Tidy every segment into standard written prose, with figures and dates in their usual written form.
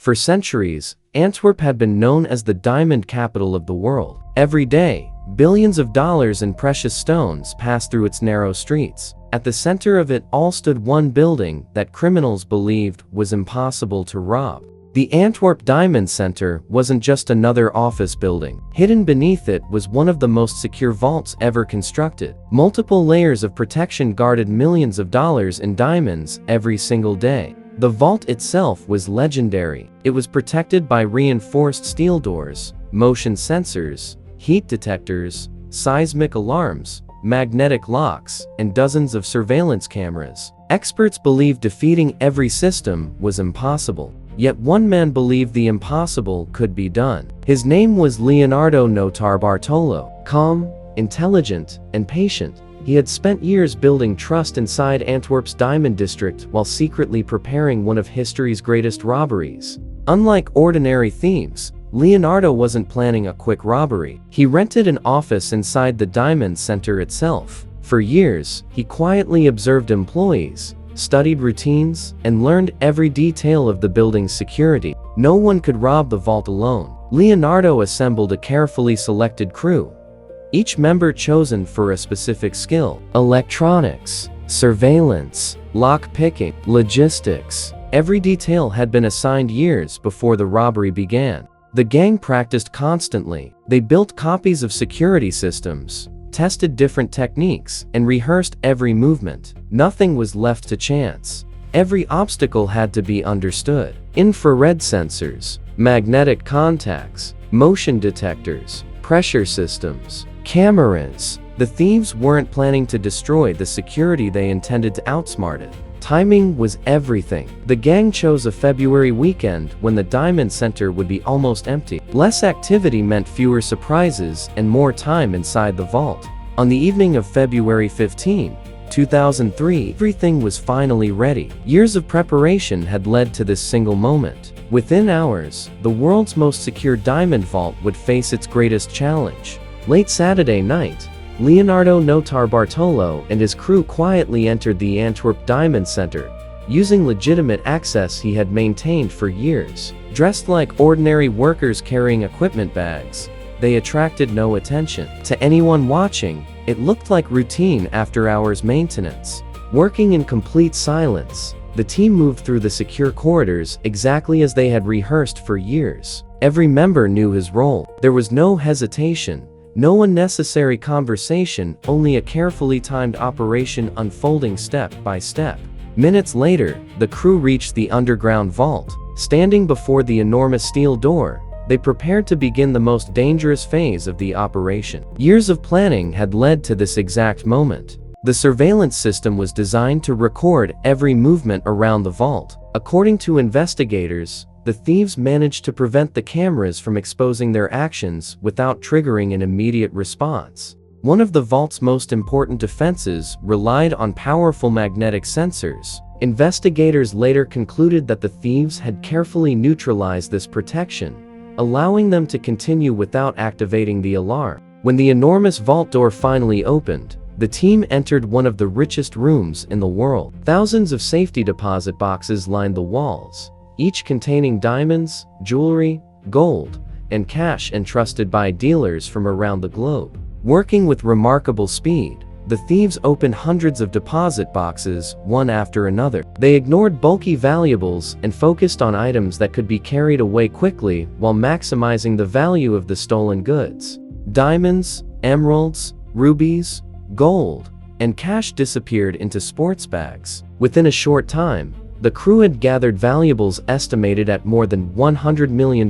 For centuries, Antwerp had been known as the diamond capital of the world. Every day, billions of dollars in precious stones passed through its narrow streets. At the center of it all stood one building that criminals believed was impossible to rob. The Antwerp Diamond Center wasn't just another office building. Hidden beneath it was one of the most secure vaults ever constructed. Multiple layers of protection guarded millions of dollars in diamonds every single day. The vault itself was legendary. It was protected by reinforced steel doors, motion sensors, heat detectors, seismic alarms, magnetic locks, and dozens of surveillance cameras. Experts believed defeating every system was impossible. Yet one man believed the impossible could be done. His name was Leonardo Notarbartolo. Calm, intelligent, and patient, he had spent years building trust inside Antwerp's diamond district while secretly preparing one of history's greatest robberies. Unlike ordinary thieves, Leonardo wasn't planning a quick robbery. He rented an office inside the Diamond Center itself. For years, he quietly observed employees, studied routines, and learned every detail of the building's security. No one could rob the vault alone. Leonardo assembled a carefully selected crew, each member chosen for a specific skill: electronics, surveillance, lock-picking, logistics. Every detail had been assigned years before the robbery began. The gang practiced constantly. They built copies of security systems, tested different techniques, and rehearsed every movement. Nothing was left to chance. Every obstacle had to be understood. Infrared sensors, magnetic contacts, motion detectors, pressure systems, cameras. The thieves weren't planning to destroy the security, they intended to outsmart it. Timing was everything. The gang chose a February weekend when the Diamond Center would be almost empty. Less activity meant fewer surprises and more time inside the vault. On the evening of February 15, 2003, everything was finally ready. Years of preparation had led to this single moment. Within hours, the world's most secure diamond vault would face its greatest challenge. Late Saturday night, Leonardo Notarbartolo and his crew quietly entered the Antwerp Diamond Center, using legitimate access he had maintained for years. Dressed like ordinary workers carrying equipment bags, they attracted no attention. To anyone watching, it looked like routine after-hours maintenance. Working in complete silence, the team moved through the secure corridors exactly as they had rehearsed for years. Every member knew his role. There was no hesitation, no unnecessary conversation, only a carefully timed operation unfolding step by step. Minutes later, the crew reached the underground vault. Standing before the enormous steel door, they prepared to begin the most dangerous phase of the operation. Years of planning had led to this exact moment. The surveillance system was designed to record every movement around the vault. According to investigators, the thieves managed to prevent the cameras from exposing their actions without triggering an immediate response. One of the vault's most important defenses relied on powerful magnetic sensors. Investigators later concluded that the thieves had carefully neutralized this protection, allowing them to continue without activating the alarm. When the enormous vault door finally opened, the team entered one of the richest rooms in the world. Thousands of safety deposit boxes lined the walls, each containing diamonds, jewelry, gold, and cash entrusted by dealers from around the globe. Working with remarkable speed, the thieves opened hundreds of deposit boxes, one after another. They ignored bulky valuables and focused on items that could be carried away quickly while maximizing the value of the stolen goods. Diamonds, emeralds, rubies, gold, and cash disappeared into sports bags. Within a short time, the crew had gathered valuables estimated at more than $100 million,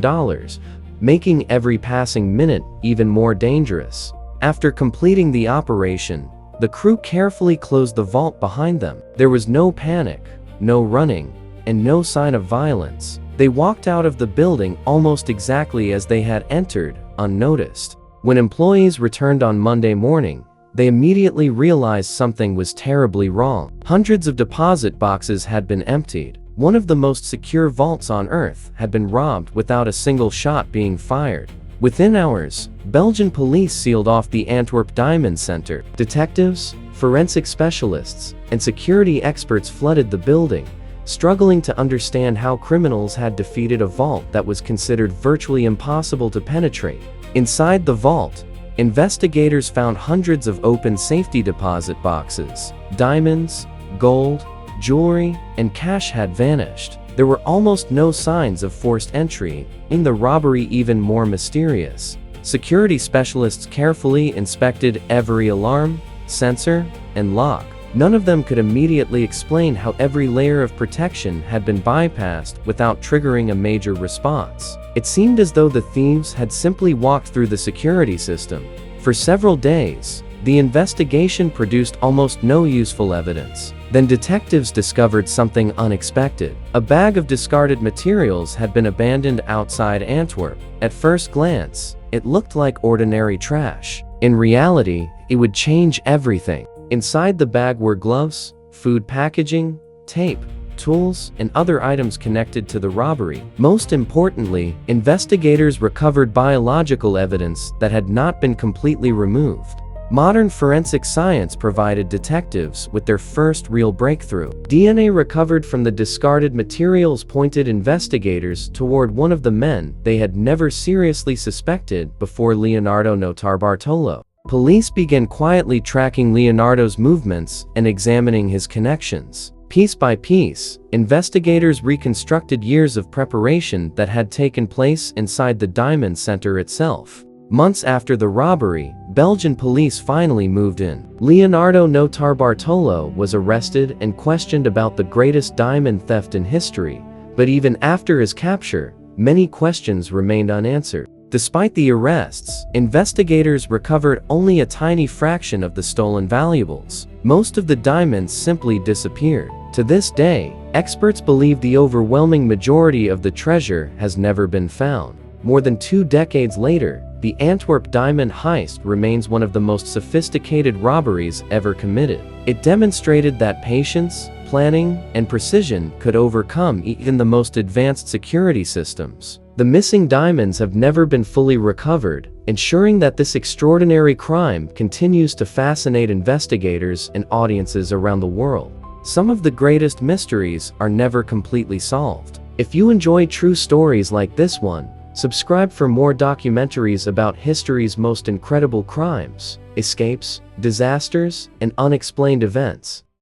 making every passing minute even more dangerous. After completing the operation, the crew carefully closed the vault behind them. There was no panic, no running, and no sign of violence. They walked out of the building almost exactly as they had entered, unnoticed. When employees returned on Monday morning, they immediately realized something was terribly wrong. Hundreds of deposit boxes had been emptied. One of the most secure vaults on Earth had been robbed without a single shot being fired. Within hours, Belgian police sealed off the Antwerp Diamond Center. Detectives, forensic specialists, and security experts flooded the building, struggling to understand how criminals had defeated a vault that was considered virtually impossible to penetrate. Inside the vault, investigators found hundreds of open safety deposit boxes. Diamonds, gold, jewelry, and cash had vanished. There were almost no signs of forced entry, making the robbery even more mysterious. Security specialists carefully inspected every alarm, sensor, and lock. None of them could immediately explain how every layer of protection had been bypassed without triggering a major response. It seemed as though the thieves had simply walked through the security system. For several days, the investigation produced almost no useful evidence. Then detectives discovered something unexpected. A bag of discarded materials had been abandoned outside Antwerp. At first glance, it looked like ordinary trash. In reality, it would change everything. Inside the bag were gloves, food packaging, tape, tools, and other items connected to the robbery. Most importantly, investigators recovered biological evidence that had not been completely removed. Modern forensic science provided detectives with their first real breakthrough. DNA recovered from the discarded materials pointed investigators toward one of the men they had never seriously suspected before: Leonardo Notarbartolo. Police began quietly tracking Leonardo's movements and examining his connections. Piece by piece, investigators reconstructed years of preparation that had taken place inside the Diamond Center itself. Months after the robbery, Belgian police finally moved in. Leonardo Notarbartolo was arrested and questioned about the greatest diamond theft in history, but even after his capture, many questions remained unanswered. Despite the arrests, investigators recovered only a tiny fraction of the stolen valuables. Most of the diamonds simply disappeared. To this day, experts believe the overwhelming majority of the treasure has never been found. More than 2 decades later, the Antwerp Diamond Heist remains one of the most sophisticated robberies ever committed. It demonstrated that patience, planning, and precision could overcome even the most advanced security systems. The missing diamonds have never been fully recovered, ensuring that this extraordinary crime continues to fascinate investigators and audiences around the world. Some of the greatest mysteries are never completely solved. If you enjoy true stories like this one, subscribe for more documentaries about history's most incredible crimes, escapes, disasters, and unexplained events.